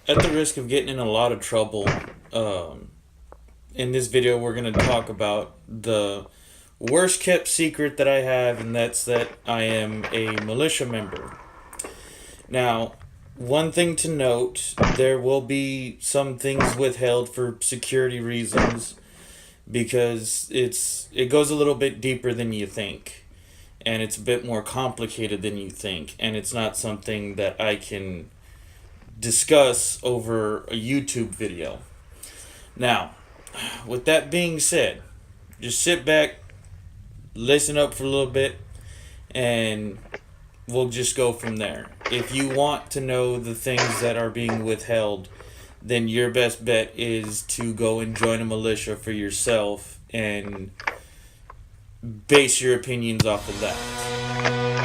At the risk of getting in a lot of trouble, um, in this video we're going to talk about the worst kept secret that I have, and that's that I am a militia member. Now, one thing to note, there will be some things withheld for security reasons because it goes a little bit deeper than you think, and it's a bit more complicated than you think, and it's not something that I can discuss over a YouTube video. Now, with that being said, just sit back, listen up for a little bit, and we'll just go from there. If you want to know the things that are being withheld, then your best bet is to go and join a militia for yourself and base your opinions off of that.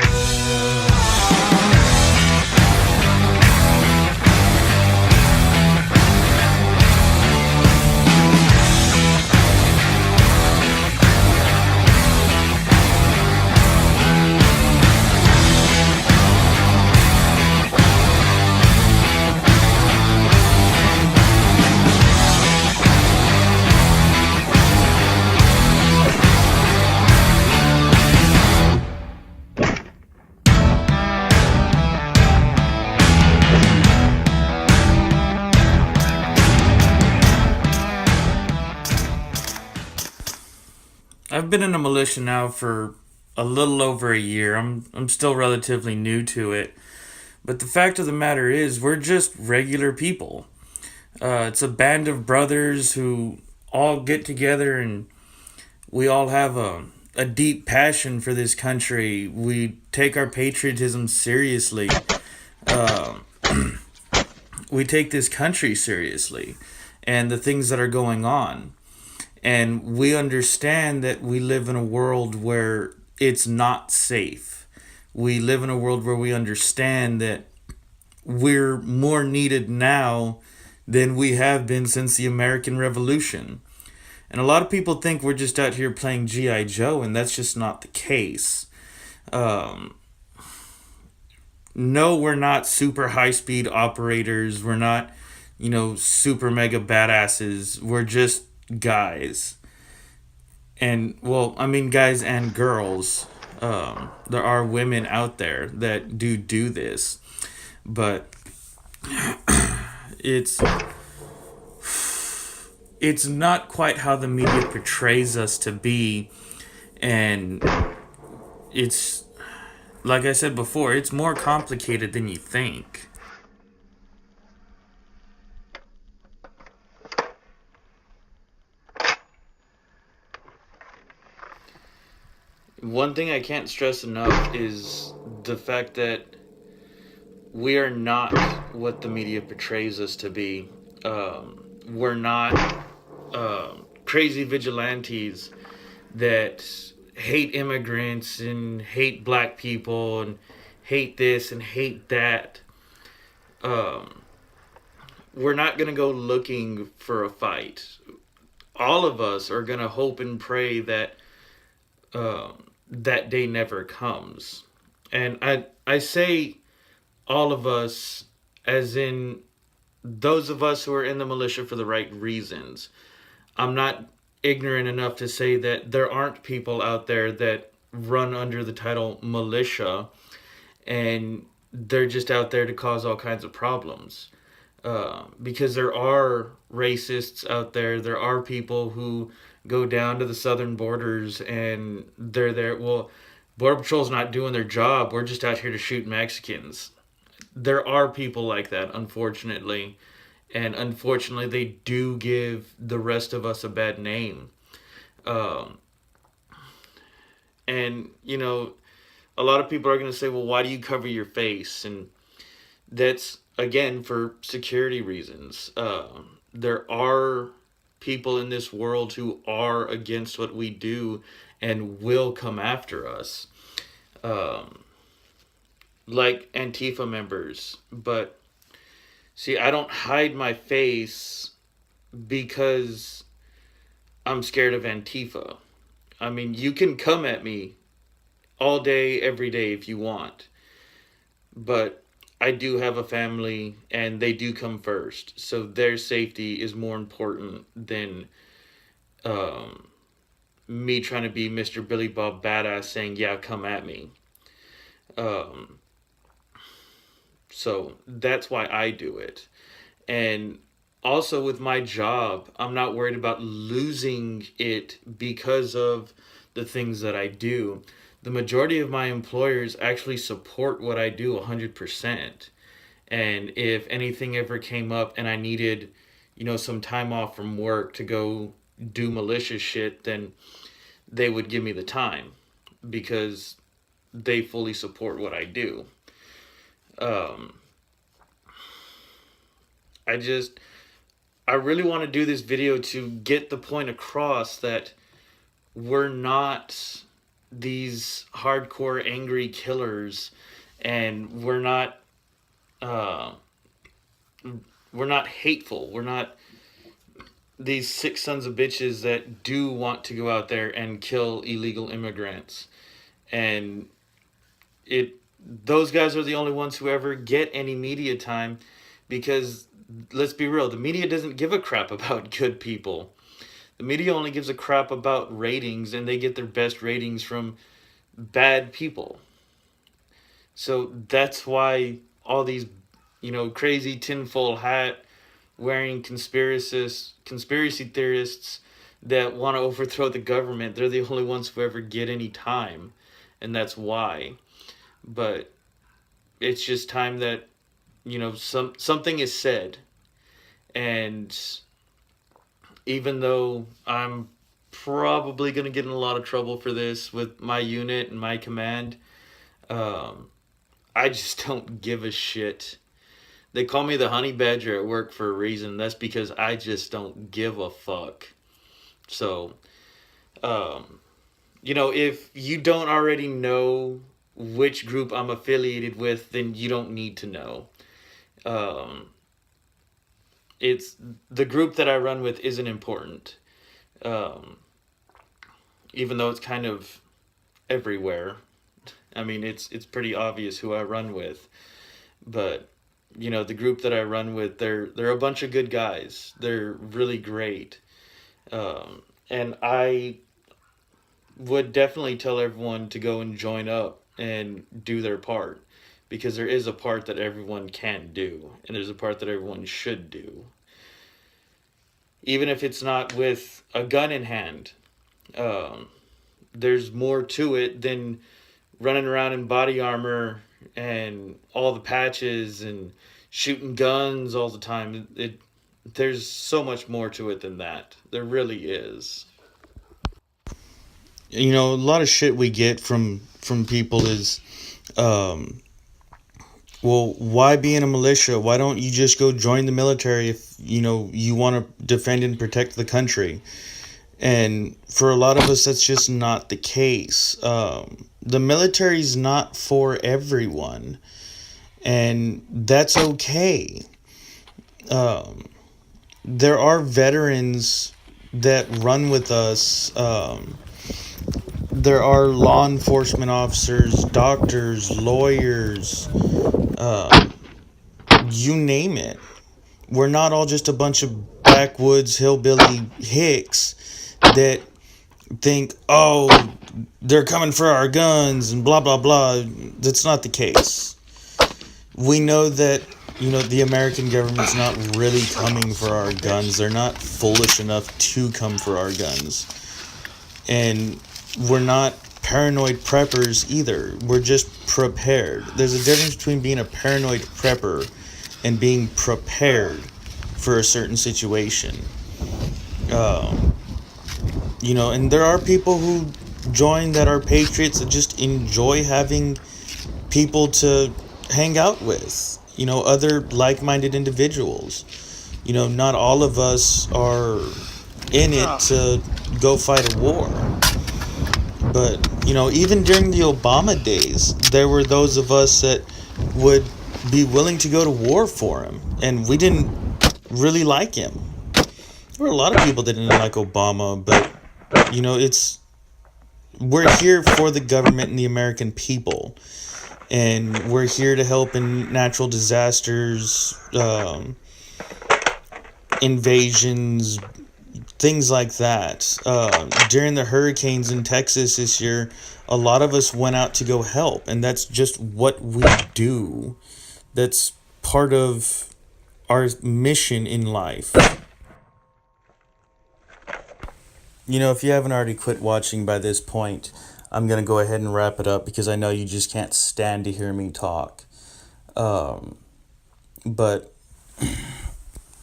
I've been in a militia now for a little over a year. I'm still relatively new to it, but the fact of the matter is, we're just regular people. It's a band of brothers who all get together and we all have a deep passion for this country. We take our patriotism seriously. Uh, we take this country seriously and the things that are going on. And we understand that we live in a world where it's not safe. We live in a world where we understand that we're more needed now than we have been since the American Revolution. And a lot of people think we're just out here playing G.I. Joe, and that's just not the case. Um, no, we're not super high speed operators. We're not, super mega badasses. We're just guys. And, well, I mean, guys and girls. There are women out there that do this. But it's it's not quite how the media portrays us to be, and it's like I said before, it's more complicated than you think. One thing I can't stress enough is the fact that we are not what the media portrays us to be. We're not crazy vigilantes that hate immigrants and hate black people and hate this and hate that. Um, we're not going to go looking for a fight. All of us are going to hope and pray that that day never comes. And I say all of us as in those of us who are in the militia for the right reasons. I'm not ignorant enough to say that there aren't people out there that run under the title militia and they're just out there to cause all kinds of problems. Because there are racists out there, there are people who go down to the southern borders and they're there. Well, Border Patrol's not doing their job. We're just out here to shoot Mexicans. There are people like that, unfortunately. And unfortunately, they do give the rest of us a bad name. Um, and, a lot of people are going to say, well, why do you cover your face? And that's, again, for security reasons. There are people in this world who are against what we do and will come after us. Um, like Antifa members. But see, I don't hide my face because I'm scared of Antifa. I mean, you can come at me all day, every day if you want. But I do have a family and they do come first. So their safety is more important than um, me trying to be Mr. Billy Bob Badass saying, yeah, come at me. Um, so that's why I do it. And also with my job, I'm not worried about losing it because of the things that I do. The majority of my employers actually support what I do 100%. And if anything ever came up and I needed, some time off from work to go do malicious shit, then they would give me the time because they fully support what I do. Um, I just, I really want to do this video to get the point across that we're not these hardcore angry killers, and uh, we're not hateful. We're not these sick sons of bitches that do want to go out there and kill illegal immigrants. And it those guys are the only ones who ever get any media time, because let's be real, the media doesn't give a crap about good people. The media only gives a crap about ratings, and they get their best ratings from bad people. So that's why all these, crazy tinfoil hat wearing conspiracy theorists that want to overthrow the government, they're the only ones who ever get any time, and that's why. But it's just time that something is said, and even though I'm probably gonna get in a lot of trouble for this with my unit and my command, um, I just don't give a shit. They call me the honey badger at work for a reason. That's because I just don't give a fuck. So, um, if you don't already know which group I'm affiliated with, then you don't need to know. Um, it's the group that I run with isn't important. Um, Even though it's kind of everywhere. I mean, it's pretty obvious who I run with, but the group that I run with, they're a bunch of good guys. They're really great, and I would definitely tell everyone to go and join up and do their part, because there is a part that everyone can do, and there's a part that everyone should do, even if it's not with a gun in hand. Um, there's more to it than running around in body armor and all the patches and shooting guns all the time. There's so much more to it than that. There really is. A lot of shit we get from people is, um, well, why be in a militia? Why don't you just go join the military if you want to defend and protect the country? And for a lot of us, that's just not the case. The military's not for everyone, and that's okay. Um, there are veterans that run with us. There are law enforcement officers, doctors, lawyers, um, you name it. We're not all just a bunch of backwoods hillbilly hicks that think, oh, they're coming for our guns and blah, blah, blah. That's not the case. We know that, the American government's not really coming for our guns. They're not foolish enough to come for our guns. And we're not paranoid preppers either. We're just prepared. There's a difference between being a paranoid prepper and being prepared for a certain situation. Um, and there are people who join that are patriots that just enjoy having people to hang out with, other like-minded individuals. Not all of us are in it to go fight a war. But, even during the Obama days, there were those of us that would be willing to go to war for him, and we didn't really like him. There were a lot of people that didn't like Obama, but, we're here for the government and the American people. And we're here to help in natural disasters, invasions, things like that. During the hurricanes in Texas this year, a lot of us went out to go help, and that's just what we do. That's part of our mission in life. You know, if you haven't already quit watching by this point, I'm going to go ahead and wrap it up because I know you just can't stand to hear me talk. But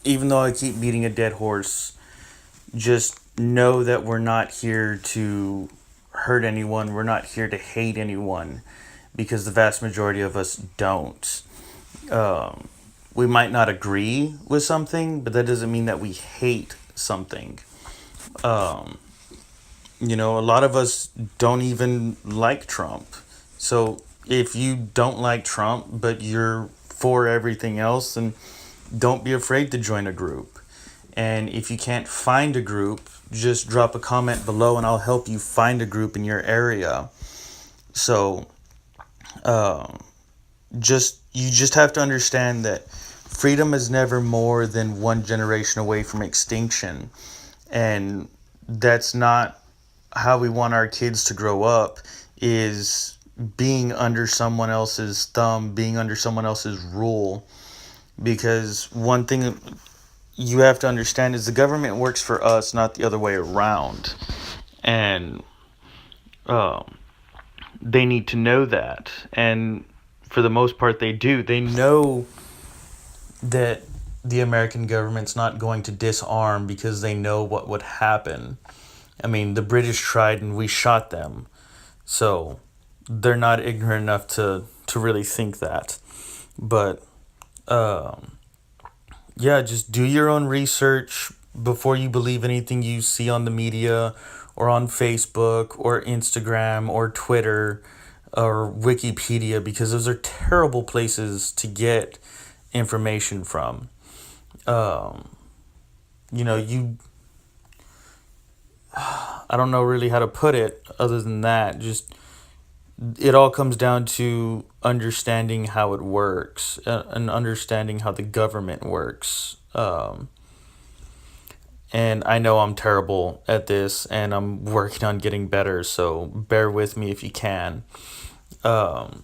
even though I keep beating a dead horse, just know that we're not here to hurt anyone. We're not here to hate anyone because the vast majority of us don't. We might not agree with something, but that doesn't mean that we hate something. You know, a lot of us don't even like Trump. So if you don't like Trump, but you're for everything else, then don't be afraid to join a group. And if you can't find a group, just drop a comment below and I'll help you find a group in your area. So, you just have to understand that freedom is never more than one generation away from extinction. And that's not how we want our kids to grow up, is being under someone else's thumb, being under someone else's rule. Because one thing you have to understand is the government works for us, not the other way around. And they need to know that. And for the most part, they do. They know that the American government's not going to disarm because they know what would happen. I mean, the British tried and we shot them. So they're not ignorant enough to really think that. But yeah, just do your own research before you believe anything you see on the media or on Facebook or Instagram or Twitter or Wikipedia, because those are terrible places to get information from. You know, I don't know really how to put it other than that. Just it all comes down to understanding how it works, and understanding how the government works. And I know I'm terrible at this, and I'm working on getting better, so bear with me if you can. Um,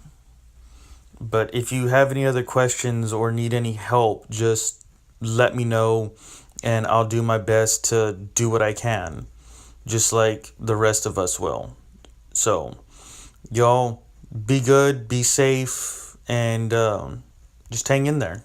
but if you have any other questions or need any help, just let me know, and I'll do my best to do what I can, just like the rest of us will. So, y'all, be good, be safe, and just hang in there.